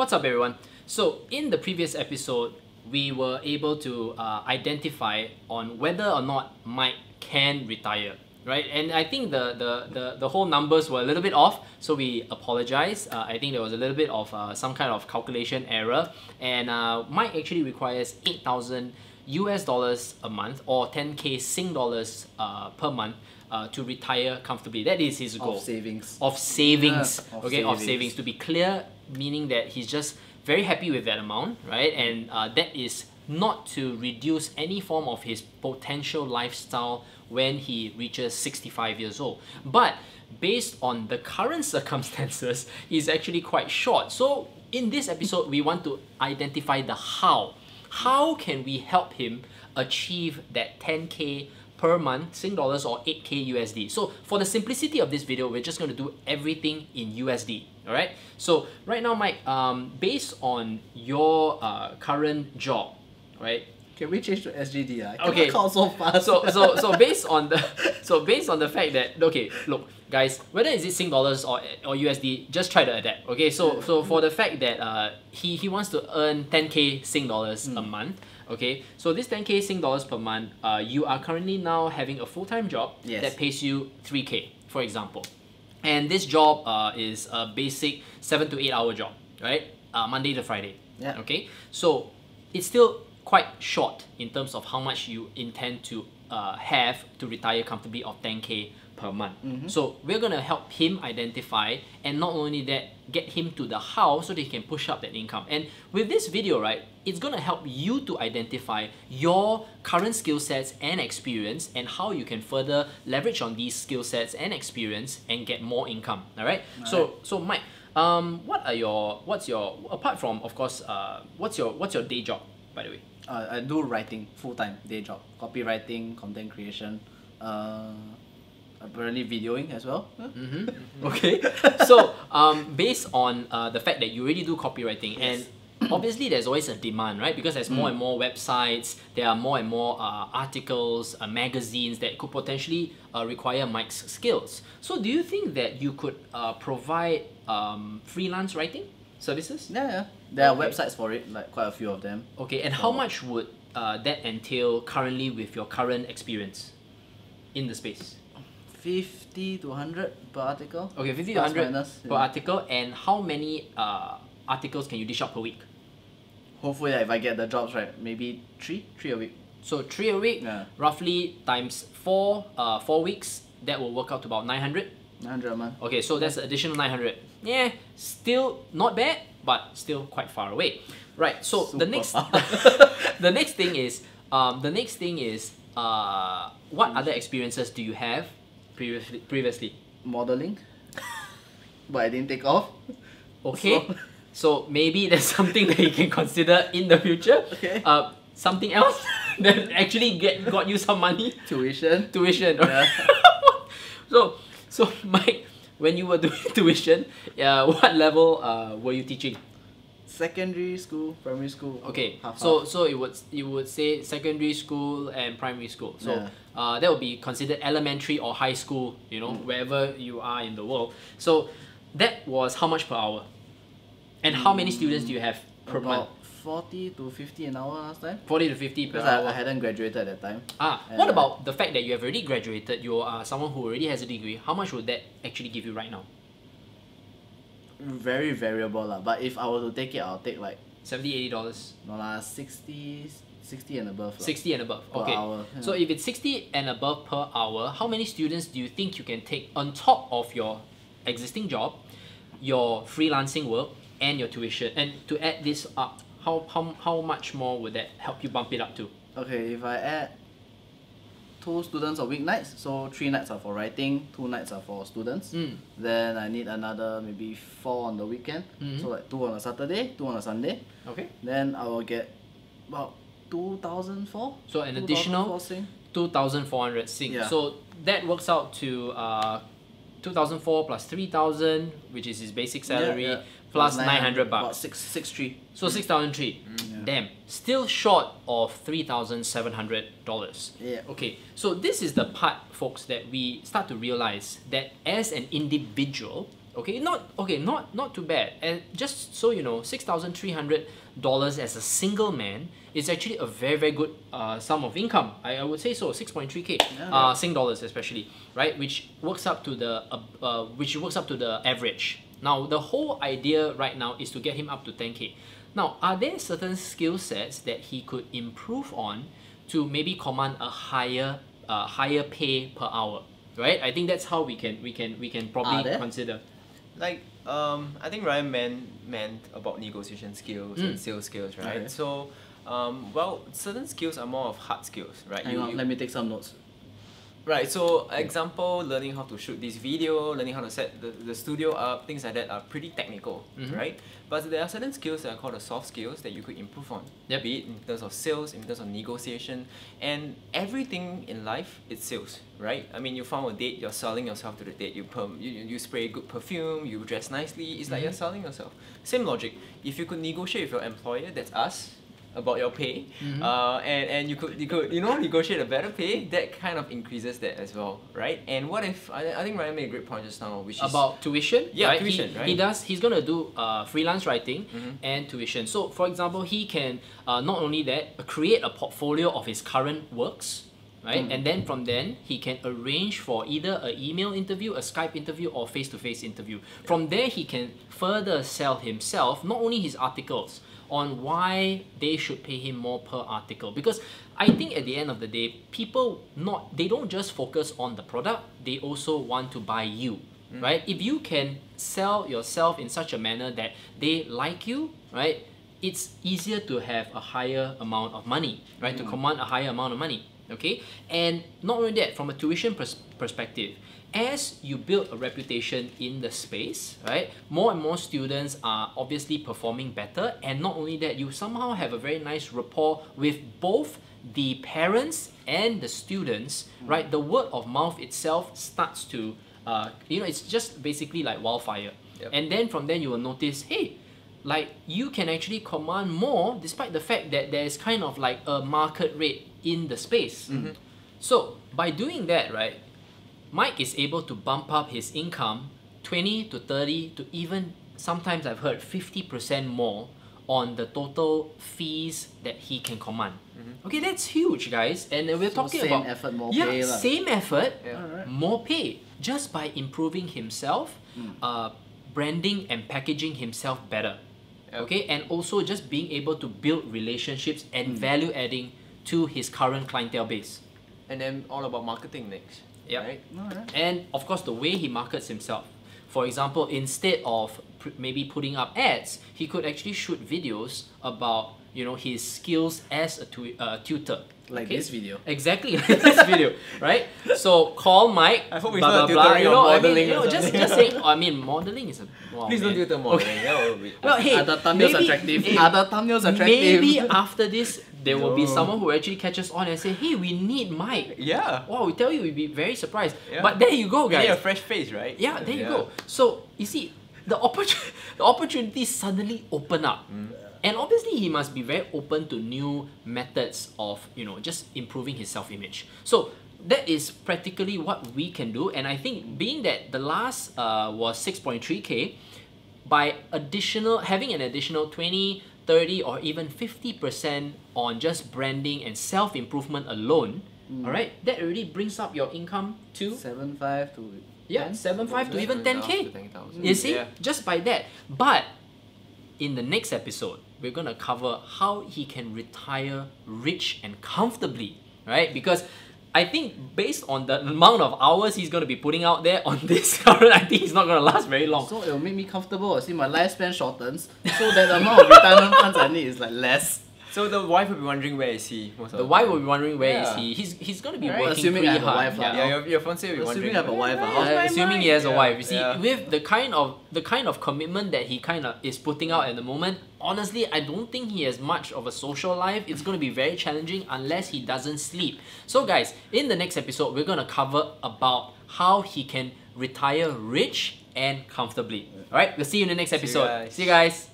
What's up, everyone? So in the previous episode, we were able to identify on whether or not Mike can retire, right? And I think the whole numbers were a little bit off, so we apologize. I think there was a little bit of some kind of calculation error, and Mike actually requires 8,000 US dollars a month or 10k Sing dollars per month to retire comfortably. That is his goal. Of savings. Of savings. Yeah, Of savings. To be clear, meaning that he's just very happy with that amount, right? And that is not to reduce any form of his potential lifestyle when he reaches 65 years old. But based on the current circumstances, he's actually quite short. So in this episode, we want to identify the how. How can we help him achieve that 10k per month Sing dollars or 8k USD? So for the simplicity of this video, we're just going to do everything in USD. All right. So right now, Mike, based on your current job, right? Can we change to SGD? Okay. Count so fast. So based on the fact that, okay, look, guys, whether is it Sing dollars or USD, just try to adapt. Okay. So for the fact that he wants to earn 10k Sing dollars a month. Okay, so this 10k Sing dollars per month, you are currently now having a full-time job that pays you 3k, for example. And this job is a basic 7 to 8 hour job, right? Monday to Friday. Yeah. Okay, so it's still quite short in terms of how much you intend to have to retire comfortably of 10k per month. So we're gonna help him identify, and not only that, get him to the how so that he can push up that income. And with this video, right, it's gonna help you to identify your current skill sets and experience and how you can further leverage on these skill sets and experience and get more income. All right. So Mike, what's your apart from, of course, what's your day job, by the way? I do writing full-time day job, copywriting, content creation, apparently videoing as well. Okay. So based on the fact that you already do copywriting, and obviously there's always a demand, right? Because there's more and more websites, there are more and more articles, magazines that could potentially require Mike's skills. So do you think that you could provide freelance writing services? Yeah. There are websites for it, like quite a few of them. Okay, and how much would that entail currently with your current experience in the space? 50 to 100 per article. Okay, 50 to 100 per article. And how many articles can you dish out per week? Hopefully, if I get the jobs right, maybe three a week. So 3 a week, roughly times 4 weeks, that will work out to about 900. 900 a month. Okay, so that's additional 900. Yeah, still not bad, but still quite far away. Right. So the next thing is what other experiences do you have previously? Modeling, but I didn't take off. Okay. So maybe there's something that you can consider in the future. Okay. Something else that actually got you some money. Tuition. Yeah. So Mike, when you were doing tuition, what level were you teaching? Secondary school, primary school. Okay, half. so you would say secondary school and primary school. So that would be considered elementary or high school, you know, wherever you are in the world. So that was how much per hour? And how many students do you have per month? 40 to 50 an hour last time. 40 to 50 per because hour. I hadn't graduated at that time. What about the fact that you have already graduated? You are someone who already has a degree. How much would that actually give you right now? Very variable lah. But if I were to take it, I'll take like $70, $80. No lah, 60 and above. 60 and above. Okay. Per hour. Yeah. So if it's 60 and above per hour, how many students do you think you can take on top of your existing job, your freelancing work, and your tuition? And to add this up, how much more would that help you bump it up to? Okay, if I add 2 students on weeknights, so 3 nights are for writing, 2 nights are for students. Then I need another maybe 4 on the weekend. So like 2 on a Saturday, 2 on a Sunday. Okay. Then I will get about 2,004. So an additional 2,400 Sing. Yeah. So that works out to 2,004 plus 3,000, which is his basic salary, plus 900 bucks. About 6,300. So 6,003. Damn, still short of $3,700. Yeah. Okay, so this is the part, folks, that we start to realize that as an individual, Okay, not too bad. And just so you know, $6,300 as a single man is actually a very good sum of income. I would say so, 6.3k Sing dollars especially, right? Which works up to the average. Now the whole idea right now is to get him up to 10k. Now, are there certain skill sets that he could improve on to maybe command a higher pay per hour? Right? I think that's how we can probably consider. Like I think Ryan meant about negotiation skills and sales skills, right? Okay. So well, certain skills are more of hard skills, right? Hang on, let me take some notes. Right, so example, learning how to shoot this video, learning how to set the studio up, things like that are pretty technical, right? But there are certain skills that are called the soft skills that you could improve on. Yep. Be it in terms of sales, in terms of negotiation, and everything in life, it's sales, right? I mean, you found a date, you're selling yourself to the date, you spray good perfume, you dress nicely, it's like you're selling yourself. Same logic, if you could negotiate with your employer, that's us, about your pay, and you could negotiate a better pay, that kind of increases that as well, right? And what if I think Ryan made a great point just now, which is about tuition. Yeah, right? tuition, right? He's gonna do freelance writing and tuition. So for example, he can not only that, create a portfolio of his current works, right? And then from then he can arrange for either an email interview, a Skype interview, or face-to-face interview. From there he can further sell himself, not only his articles, on why they should pay him more per article. Because I think at the end of the day, people they don't just focus on the product, they also want to buy you, right? If you can sell yourself in such a manner that they like you, right, it's easier to have a higher amount of money, right? To command a higher amount of money, okay? And not only that, from a tuition perspective, as you build a reputation in the space, right, more and more students are obviously performing better, and not only that, you somehow have a very nice rapport with both the parents and the students, right? The word of mouth itself starts to, it's just basically like wildfire. And then from then you will notice, hey, like you can actually command more despite the fact that there is kind of like a market rate in the space. So by doing that, right, Mike is able to bump up his income 20 to 30 to even sometimes I've heard 50% more on the total fees that he can command. Okay, that's huge, guys. And we're talking same about effort, more pay. Same effort, Alright. more pay, just by improving himself, branding and packaging himself better. Okay, and also just being able to build relationships and value adding to his current clientele base. And then all about marketing next. Yep. Right? And of course, the way he markets himself. For example, instead of maybe putting up ads, he could actually shoot videos about his skills as a tutor. Like this video. Exactly, like this video, right? So call Mike. I hope he's blah, not blah, blah, tutoring or modeling or just something. saying. I mean, modeling is a wow. Please don't man. do the modeling. That will be. Well, hey, Are the thumbnails maybe- attractive? hey, Are the thumbnails attractive? Maybe after this, there will be No. someone who actually catches on and say, "Hey, we need Mike." Yeah. Wow, we tell you, we'd be very surprised. Yeah. But there you go, guys. Yeah, a fresh face, right? Yeah, there you go. So you see, the opportunities suddenly open up. And obviously he must be very open to new methods of, just improving his self-image. So that is practically what we can do. And I think being that the last was 6.3k, by having an additional 20, 30 or even 50% on just branding and self-improvement alone, all right, that already brings up your income to 7.5 to 10? 7.5 to even 10k. 10,000. You see, Yeah. just by that. But in the next episode, we're gonna cover how he can retire rich and comfortably, right? Because I think based on the amount of hours he's gonna be putting out there on this current, I think he's not gonna last very long. So it will make me comfortable. See, my lifespan shortens, so that the amount of retirement funds I need is like less. So the wife will be wondering where is he most of The the wife time. will be wondering where is Yeah. he. He's gonna be Right. working Assuming pretty I have a hard. wife, Yeah, your fiance will be wondering. Assuming I have a wife, where- how's my Assuming he mind? has a Yeah, wife, you see, yeah. with the kind of commitment that he kind of is putting out at the moment, honestly, I don't think he has much of a social life. It's going to be very challenging unless he doesn't sleep. So guys, in the next episode, we're going to cover about how he can retire rich and comfortably. All right, we'll see you in the next episode. guys. See you guys.